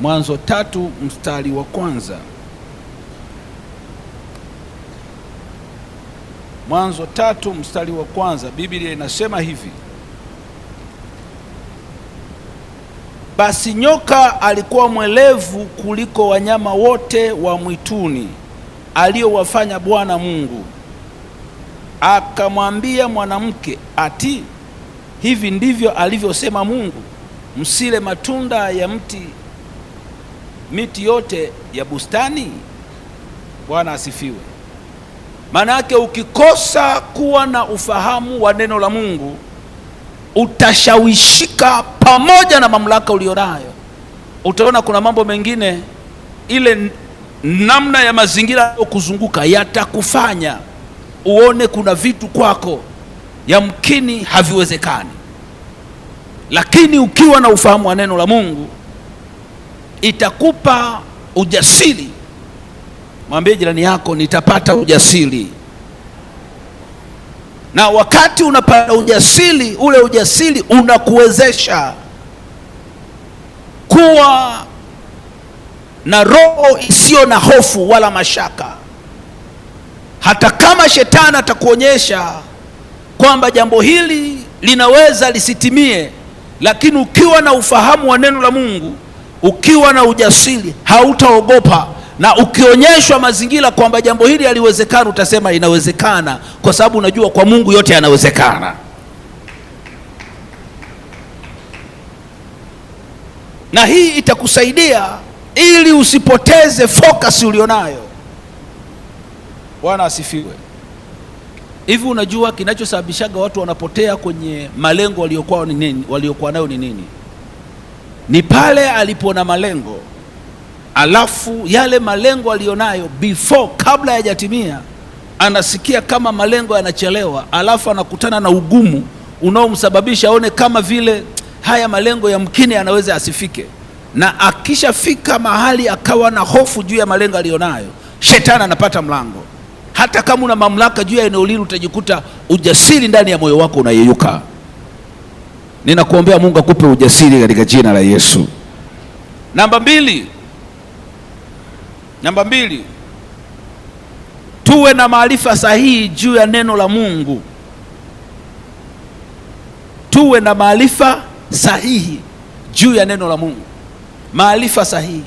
Mwanzo 3 mstari wa kwanza. Mwanzo 3 mstari wa kwanza, Biblia inasema hivi: basi nyoka alikuwa mwelevu kuliko wanyama wote wa mwituni aliowafanya Bwana Mungu. Akamwambia mwanamke, ati hivi ndivyo alivyosema Mungu, msile matunda ya miti yote ya bustani? Bwana asifiwe. Maana yake ukikosa kuwa na ufahamu wa neno la Mungu, utashawishika pamoja na mamlaka ulionayo. Utaona kuna mambo mengine, ile namna ya mazingira kuzunguka yatakufanya uone kuna vitu kwako yamkini haviwezekani. Lakini ukiwa na ufahamu wa neno la Mungu, itakupa ujasiri. Mwambie jirani yako, nitapata ujasiri. Na wakati unapata ujasiri, ule ujasiri unakuwezesha kuwa na roho isiyo na hofu wala mashaka. Hata kama shetani atakuonyesha kwamba jambo hili linaweza lisitimie, lakini ukiwa na ufahamu wa neno la Mungu, ukiwa na ujasiri, hautaogopa. Na ukionyeshwa mazingira kwamba jambo hili haliwezekani, utasema inawezekana, kwa sababu unajua kwa Mungu yote yanawezekana. Na hii itakusaidia ili usipoteze focus ulionayo. Bwana asifiwe. Hivi unajua kinachosababishaga watu wanapotea kwenye malengo waliokuwa nayo ni nini? Ni pale alipo na malengo, alafu yale malengo alionayo kabla hayajatimia, anasikia kama malengo yanachelewa, alafu anakutana na ugumu unaomsababisha aone kama vile haya malengo yamkini yanaweza asifike. Na akishafika mahali akawa na hofu juu ya malengo alionayo, shetani anapata mlango. Hata kama una mamlaka juu ya eneo hili, utajikuta ujasiri ndani ya moyo wako unayeyuka. Ninakuombea Mungu akupe ujasiri katika jina la Yesu. Namba mbili, tuwe na maarifa sahihi juu ya neno la Mungu. Tuwe na maarifa sahihi juu ya neno la Mungu. Maarifa sahihi.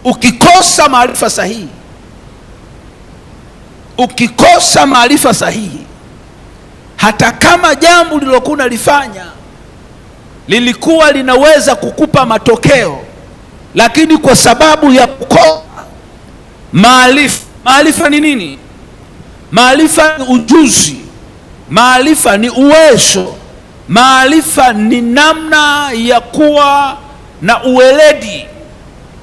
Ukikosa maarifa sahihi, hata kama jambo lilokuwa unalifanya lilikuwa linaweza kukupa matokeo, lakini kwa sababu ya kukosa maarifa. Maarifa ni nini? Maarifa ni ujuzi, maarifa ni uwezo, maarifa ni namna ya kuwa na uweledi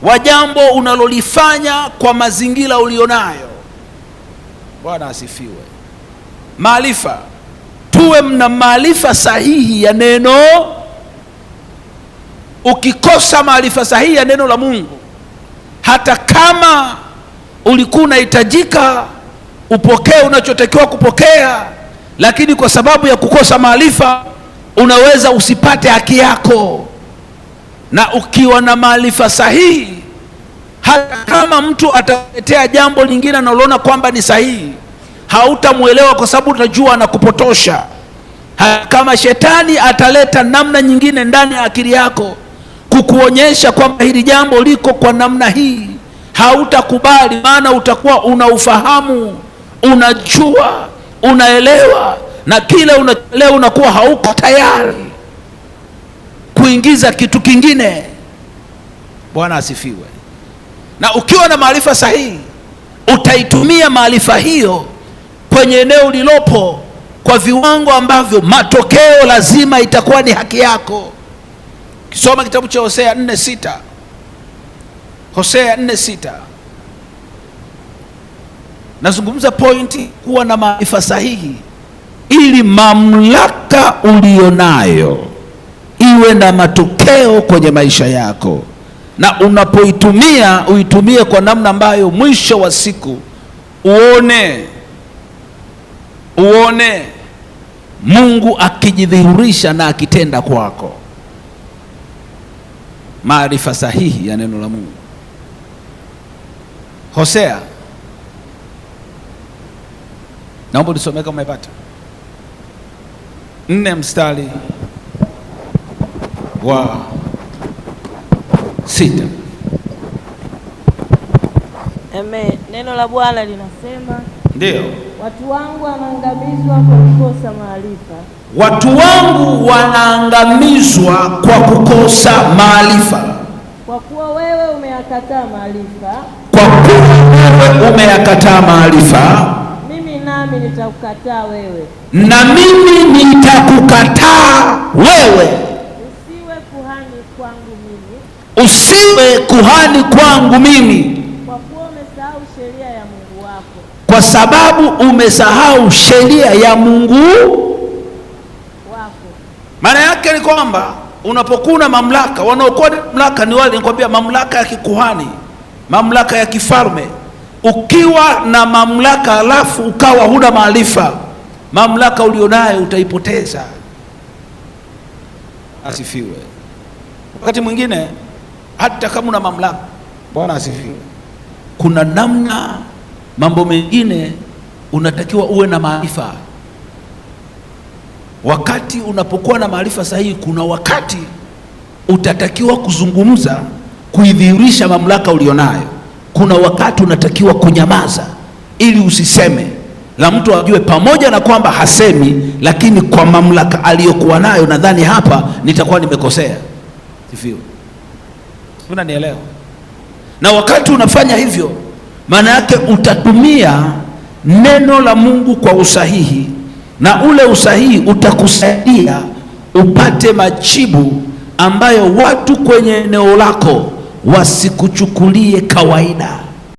wa jambo unalolifanya kwa mazingira ulionayo. Bwana asifiwe. Maarifa, tuwe mna maarifa sahihi ya neno. Ukikosa maarifa sahihi ya neno la Mungu, hata kama ulikuwa unahitajika upokee unachotakiwa kupokea, lakini kwa sababu ya kukosa maarifa unaweza usipate haki yako. Na ukiwa na maarifa sahihi, hata kama mtu ataletea jambo lingine analoona kwamba ni sahihi, hautamuelewa kwa sababu unajua anakupotosha. Kama shetani ataleta namna nyingine ndani ya akili yako kukuonyesha kwamba hili jambo liko kwa namna hii, hautakubali. Maana utakuwa una ufahamu, unajua, unaelewa, na kile unaelewa unakuwa hauko tayari kuingiza kitu kingine. Bwana asifiwe. Na ukiwa na maarifa sahihi, utaitumia maarifa hiyo kwenye eneo lilopo kwa viwango ambavyo matokeo lazima itakuwa ni haki yako. Kisoma kitabu cha Hosea 4:6. Hosea 4:6. Nazungumza pointi kuwa na maarifa sahihi ili mamlaka ulionayo iwe na matokeo kwenye maisha yako. Na unapoitumia, uitumie kwa namna ambayo mwisho wa siku uone Mungu akijidhihirisha na akitenda kwako. maarifa sahihi ya neno la Mungu. Hosea, naomba nisomee kama umepata, 4 mstari wa 6. Amen. Neno la Bwana linasema, ndio, watu wangu wanaangamizwa kwa kukosa maarifa. Watu wangu wanaangamizwa kwa kukosa maarifa. Kwa kuwa wewe umeyakataa maarifa. Kwa kuwa wewe umeyakataa maarifa, mimi nami nitakukataa wewe. Na mimi nitakukataa wewe. Usiwe kuhani kwangu mimi. Usiwe kuhani kwangu mimi. Kwa kuwa umesahau sheria ya Mungu wako. Kwa sababu umesahau sheria ya Mungu wako. Maana yake ni kwamba unapokuwa na mamlaka, wanaokuwa mamlaka ni wale, nikwambia, mamlaka ya kikuhani, mamlaka ya kifalme. Ukiwa na mamlaka alafu ukawa huna maarifa, mamlaka ulionayo utaipoteza. Asifiwe. Wakati mwingine hata kama una mamlaka, Bwana asifiwe, kuna namna mambo mengine unatakiwa uwe na maarifa. Wakati unapokuwa na maarifa sahihi, kuna wakati utatakiwa kuzungumza, kuidhihirisha mamlaka ulionayo. Kuna wakati unatakiwa kunyamaza ili usiseme, la mtu ajue pamoja na kwamba hasemi, lakini kwa mamlaka aliyokuwa nayo, nadhani hapa nitakuwa nimekosea. Sifiwe. Unanielewa? Na wakati unafanya hivyo, maana yake utatumia neno la Mungu kwa usahihi, na ule usahihi utakusaidia upate majibu ambayo watu kwenye eneo lako wasikuchukulie kawaida.